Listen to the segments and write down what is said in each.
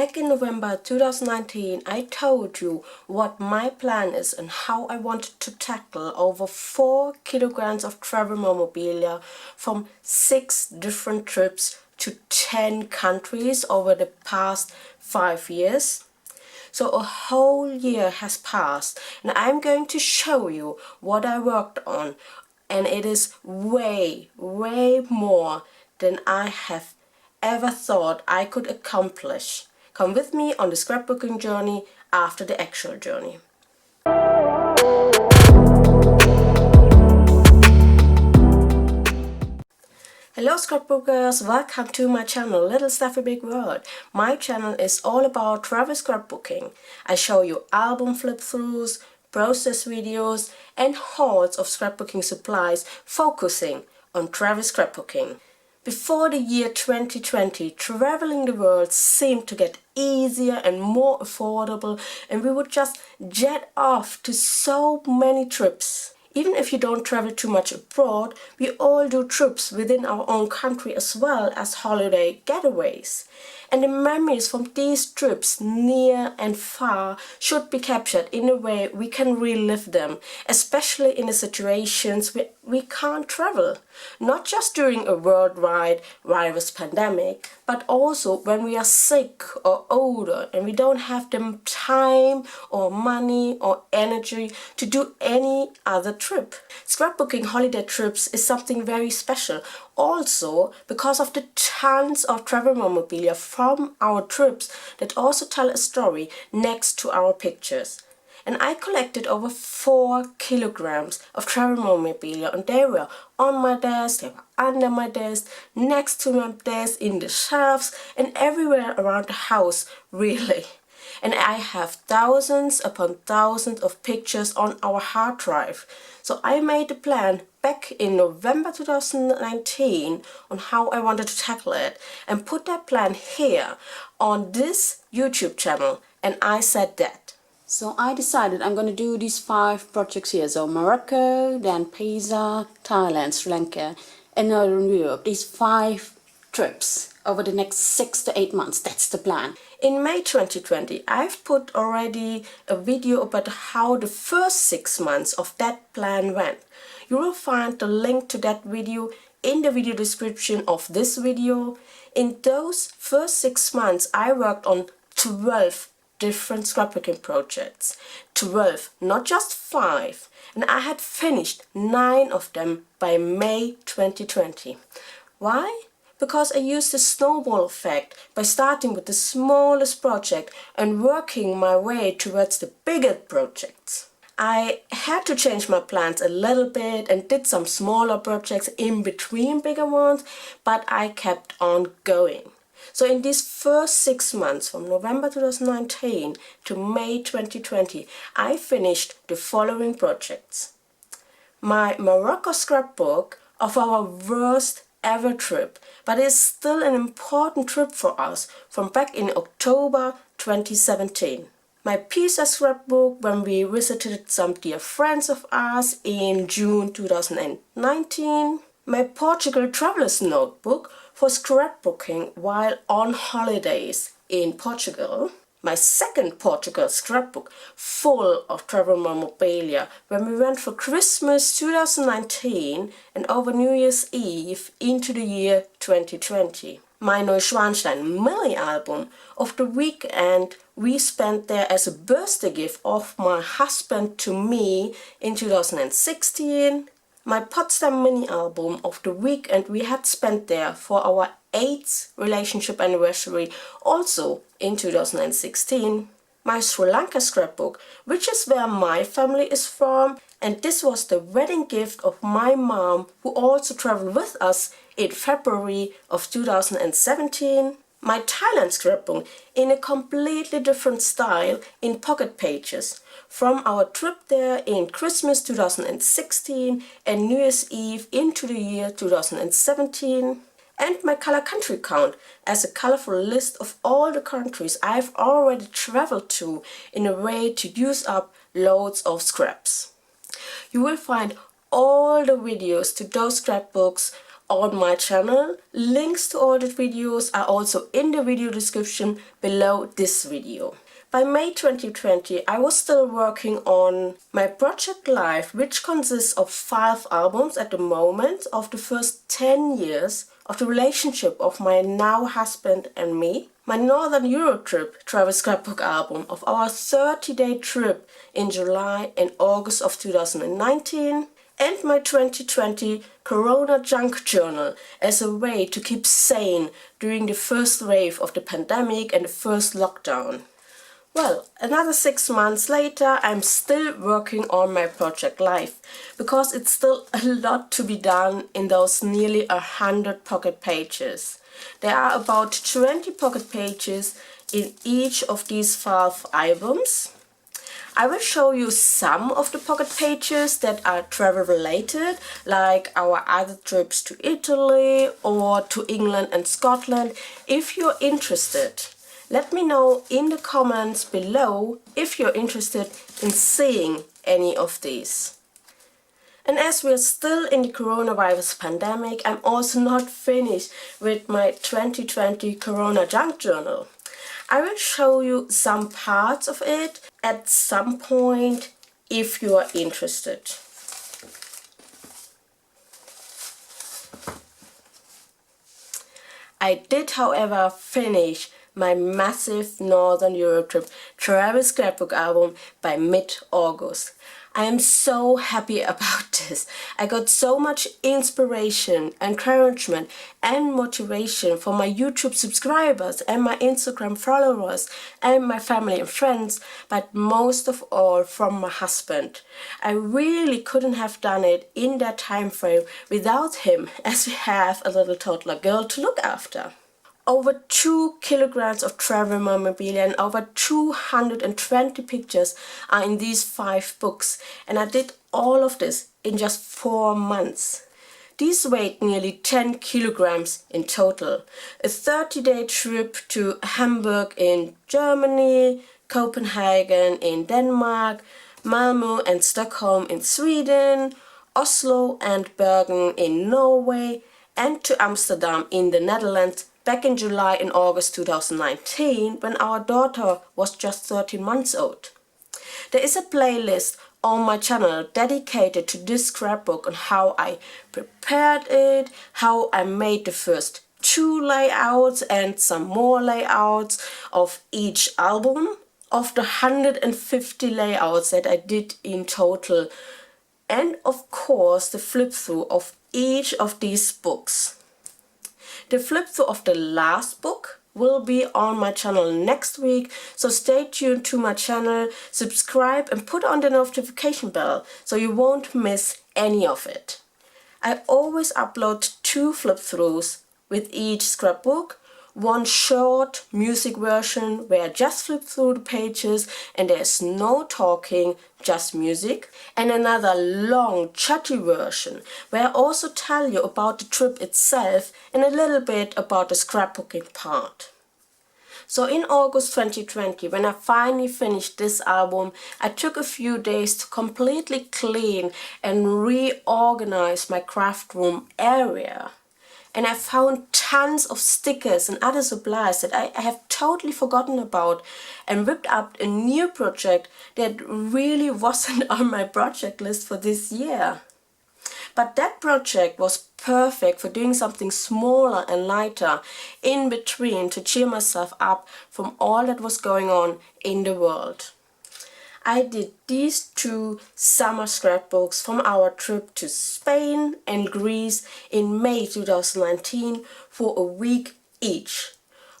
Back in November 2019, I told you what my plan is and how I wanted to tackle over 4 kilograms of travel memorabilia from 6 different trips to 10 countries over the past 5 years. So a whole year has passed and I'm going to show you what I worked on, and it is way more than I have ever thought I could accomplish. Come with me on the scrapbooking journey after the actual journey. Hello scrapbookers, welcome to my channel Little Steffi BIG World. My channel is all about travel scrapbooking. I show you album flip-throughs, process videos and hauls of scrapbooking supplies focusing on travel scrapbooking. Before the year 2020, traveling the world seemed to get easier and more affordable, and we would just jet off to so many trips. Even if you don't travel too much abroad, we all do trips within our own country as well as holiday getaways. And the memories from these trips, near and far, should be captured in a way we can relive them, especially in the situations where we can't travel. Not just during a worldwide virus pandemic, but also when we are sick or older and we don't have the time or money or energy to do any other trip. Scrapbooking holiday trips is something very special, also because of the tons of travel memorabilia from our trips that also tell a story next to our pictures. And I collected over 4 kilograms of travel memorabilia, and they were on my desk, they were under my desk, next to my desk, in the shelves and everywhere around the house, really. And I have thousands upon thousands of pictures on our hard drive. So I made a plan back in November 2019 on how I wanted to tackle it, and put that plan here on this YouTube channel, and I said that. So I decided I'm going to do these 5 projects here. So Morocco, then Pisa, Thailand, Sri Lanka and Northern Europe. These 5 trips over the next 6 to 8 months. That's the plan. In May 2020, I've put already a video about how the first 6 months of that plan went. You will find the link to that video in the video description of this video. In those first 6 months, I worked on 12 different scrapbooking projects. 12, not just 5. And I had finished 9 of them by May 2020. Why? Because I used the snowball effect by starting with the smallest project and working my way towards the bigger projects. I had to change my plans a little bit and did some smaller projects in between bigger ones, but I kept on going. So in these first 6 months, from November 2019 to May 2020, I finished the following projects. My Morocco scrapbook of our worst ever trip, but it's still an important trip for us, from back in October 2017. My Pisa scrapbook when we visited some dear friends of ours in June 2019. My Portugal traveler's notebook for scrapbooking while on holidays in Portugal. My second Portugal scrapbook full of travel memorabilia when we went for Christmas 2019 and over New Year's Eve into the year 2020. My Neuschwanstein mini album of the weekend we spent there as a birthday gift of my husband to me in 2016. My Potsdam mini album of the weekend we had spent there for our 8th relationship anniversary, also in 2016. My Sri Lanka scrapbook, which is where my family is from, and this was the wedding gift of my mom, who also traveled with us in February of 2017. My Thailand scrapbook in a completely different style in pocket pages from our trip there in Christmas 2016 and New Year's Eve into the year 2017. And my color country count as a colorful list of all the countries I've already traveled to in a way to use up loads of scraps. You will find all the videos to those scrapbooks on my channel. Links to all the videos are also in the video description below this video. By May 2020, I was still working on my project Life, which consists of 5 albums at the moment of the first 10 years of the relationship of my now husband and me. My Northern Europe trip travel scrapbook album of our 30-day trip in July and August of 2019. And my 2020 Corona Junk Journal as a way to keep sane during the first wave of the pandemic and the first lockdown. Well, another 6 months later, I'm still working on my project Life because it's still a lot to be done in those nearly 100 pocket pages. There are about 20 pocket pages in each of these 5 albums. I will show you some of the pocket pages that are travel related, like our other trips to Italy or to England and Scotland, if you're interested. Let me know in the comments below if you're interested in seeing any of these. And as we're still in the coronavirus pandemic, I'm also not finished with my 2020 Corona Junk Journal. I will show you some parts of it at some point if you are interested. I did, however, finish my massive Northern Europe trip travel scrapbook album by mid-August. I am so happy about this. I got so much inspiration, encouragement and motivation from my YouTube subscribers and my Instagram followers and my family and friends, but most of all from my husband. I really couldn't have done it in that time frame without him, as we have a little toddler girl to look after. Over 2 kilograms of travel memorabilia and over 220 pictures are in these 5 books, and I did all of this in just 4 months. These weighed nearly 10 kilograms in total. A 30-day trip to Hamburg in Germany, Copenhagen in Denmark, Malmö and Stockholm in Sweden, Oslo and Bergen in Norway, and to Amsterdam in the Netherlands back in July and August 2019, when our daughter was just 13 months old. There is a playlist on my channel dedicated to this scrapbook on how I prepared it, how I made the first 2 layouts and some more layouts of each album, of the 150 layouts that I did in total, and of course the flip through of each of these books. The flip through of the last book will be on my channel next week, so stay tuned to my channel, subscribe and put on the notification bell so you won't miss any of it. I always upload 2 flip throughs with each scrapbook, one short music version where I just flip through the pages and there's no talking, just music, and another long chatty version where I also tell you about the trip itself and a little bit about the scrapbooking part. So in August 2020, when I finally finished this album, I took a few days to completely clean and reorganize my craft room area. And I found tons of stickers and other supplies that I have totally forgotten about, and whipped up a new project that really wasn't on my project list for this year. But that project was perfect for doing something smaller and lighter in between to cheer myself up from all that was going on in the world. I did these 2 summer scrapbooks from our trip to Spain and Greece in May 2019 for a week each.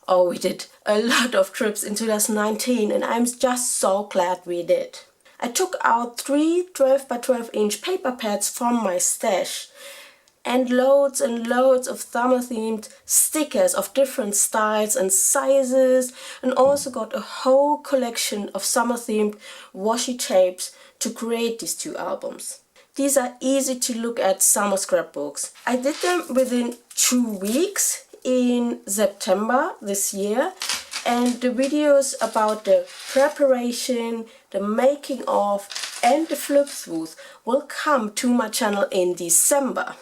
Oh, we did a lot of trips in 2019 and I'm just so glad we did. I took out 3 12 by 12 inch paper pads from my stash and loads of summer themed stickers of different styles and sizes, and also got a whole collection of summer themed washi tapes to create these 2 albums. These are easy to look at summer scrapbooks. I did them within 2 weeks in September this year, and the videos about the preparation, the making of and the flip throughs will come to my channel in December.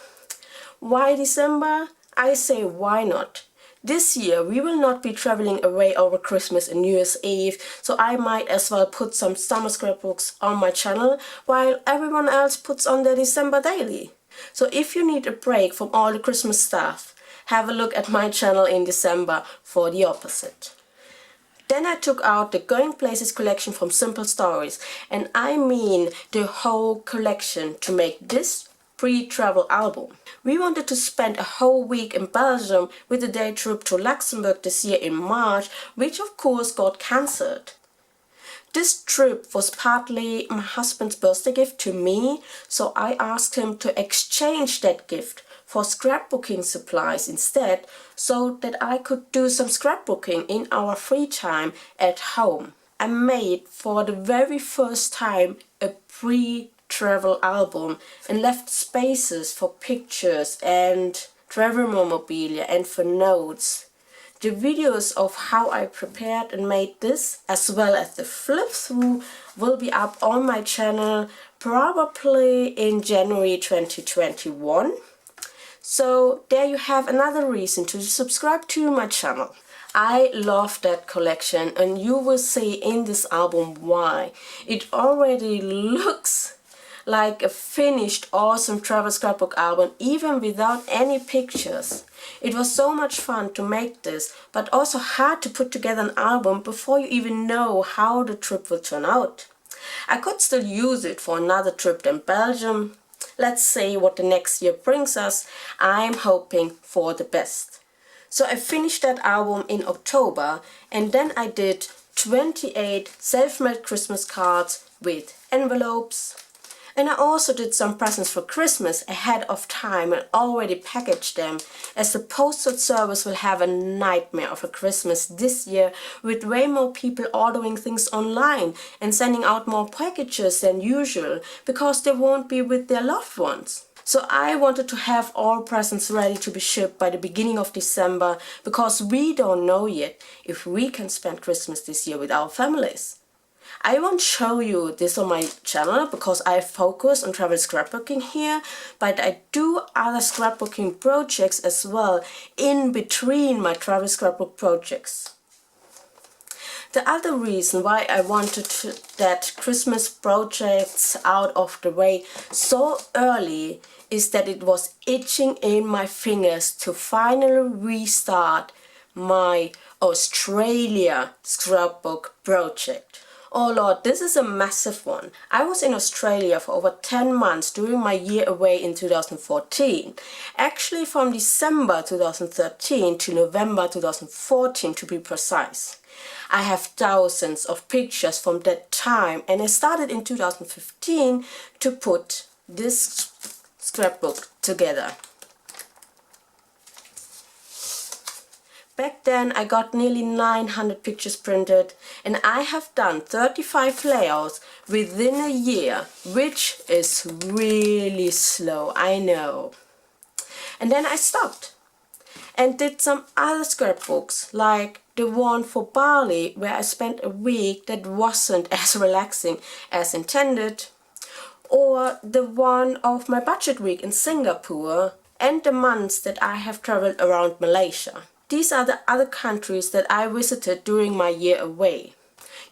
Why December? I say why not? This year we will not be traveling away over Christmas and New Year's Eve, so I might as well put some summer scrapbooks on my channel while everyone else puts on their December daily. So if you need a break from all the Christmas stuff, have a look at my channel in December for the opposite. Then I took out the Going Places collection from Simple Stories, and I mean the whole collection, to make this pre-travel album. We wanted to spend a whole week in Belgium with a day trip to Luxembourg this year in March, which of course got cancelled. This trip was partly my husband's birthday gift to me, so I asked him to exchange that gift for scrapbooking supplies instead, so that I could do some scrapbooking in our free time at home. I made for the very first time a pre-travel album and left spaces for pictures and travel memorabilia and for notes. The videos of how I prepared and made this, as well as the flip through, will be up on my channel probably in January 2021. So there you have another reason to subscribe to my channel. I love that collection, and you will see in this album why. It already looks like a finished awesome travel scrapbook album, even without any pictures. It was so much fun to make this, but also hard to put together an album before you even know how the trip will turn out. I could still use it for another trip in Belgium. Let's see what the next year brings us. I'm hoping for the best. So I finished that album in October, and then I did 28 self-made Christmas cards with envelopes. And I also did some presents for Christmas ahead of time and already packaged them, as the postal service will have a nightmare of a Christmas this year, with way more people ordering things online and sending out more packages than usual because they won't be with their loved ones. So I wanted to have all presents ready to be shipped by the beginning of December, because we don't know yet if we can spend Christmas this year with our families. I won't show you this on my channel because I focus on travel scrapbooking here, but I do other scrapbooking projects as well in between my travel scrapbook projects. The other reason why I wanted that Christmas projects out of the way so early is that it was itching in my fingers to finally restart my Australia scrapbook project. Oh Lord, this is a massive one. I was in Australia for over 10 months during my year away in 2014. Actually from December 2013 to November 2014 to be precise. I have thousands of pictures from that time, and I started in 2015 to put this scrapbook together. Back then I got nearly 900 pictures printed, and I have done 35 layouts within a year, which is really slow, I know. And then I stopped and did some other scrapbooks, like the one for Bali, where I spent a week that wasn't as relaxing as intended, or the one of my budget week in Singapore, and the months that I have traveled around Malaysia. These are the other countries that I visited during my year away.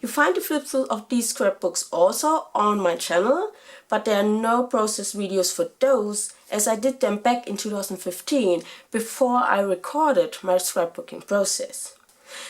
You find the flip through of these scrapbooks also on my channel, but there are no process videos for those, as I did them back in 2015 before I recorded my scrapbooking process.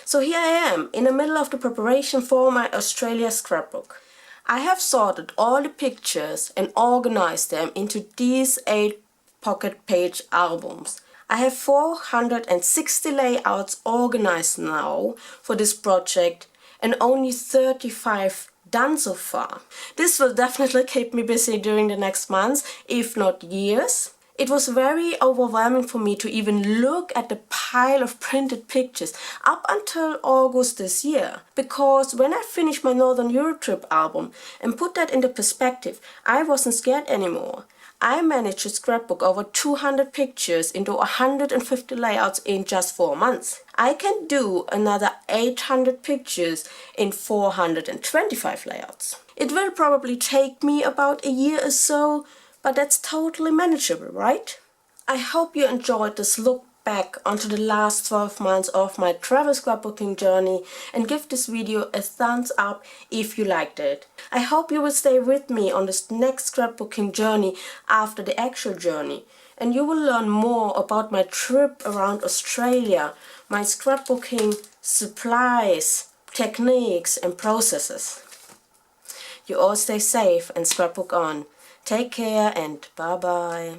So here I am in the middle of the preparation for my Australia scrapbook. I have sorted all the pictures and organized them into these 8 pocket page albums. I have 460 layouts organized now for this project, and only 35 done so far. This will definitely keep me busy during the next months, if not years. It was very overwhelming for me to even look at the pile of printed pictures up until August this year, because when I finished my Northern Europe trip album and put that into perspective, I wasn't scared anymore. I managed to scrapbook over 200 pictures into 150 layouts in just 4 months. I can do another 800 pictures in 425 layouts. It will probably take me about a year or so, but that's totally manageable, right? I hope you enjoyed this look back onto the last 12 months of my travel scrapbooking journey, and give this video a thumbs up if you liked it. I hope you will stay with me on this next scrapbooking journey after the actual journey, and you will learn more about my trip around Australia, my scrapbooking supplies, techniques and processes. You all stay safe and scrapbook on. Take care and bye bye.